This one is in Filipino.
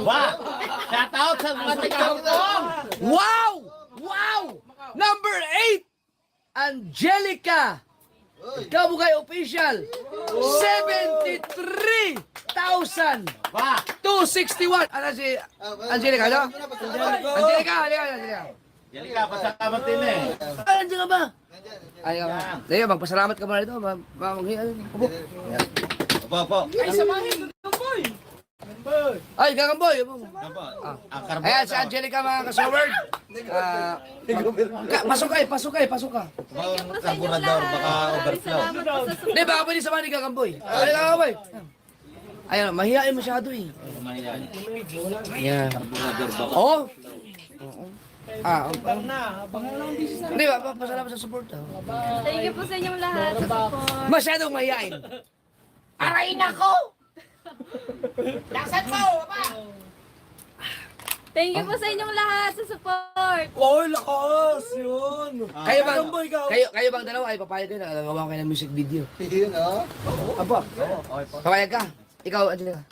Ba! Shout out sa mga tigawang! Wow! Wow! Number 8, Angelica Kabugay Official, 73,261. Ba! Ano si Angelica, no? Angelica, Angelica. Yan ka, pasalamat din eh. Ay, nandiyan ka ba? Ay, Leo, magpasalamat ka muna dito. Opo. Ay, samahin. Gamboy. Ay, gagamboy. Opo. Ang karbo. Ayan, si Angelica, mga kasaward. Pasok ka. Karburador, baka overflow. Hindi, baka pwede samahan ni gagamboy. Ay, gagamboy. Ayan, mahihain masyado eh. Ayan. Karburador, baka. Oo. Hindi ba, pasalamat sa support. Thank you po sa inyong lahat. sa support. Masyadong mahihain. Aray nako! Laksan mo, pa! Thank you po sa inyong lahat sa support. Oy, lakas. Yun. Kayo bang dalawa ay papayag kayo na gagawa kayo ng music video? Yun, oh. Aba, papayag ka? Ikaw, Angelica.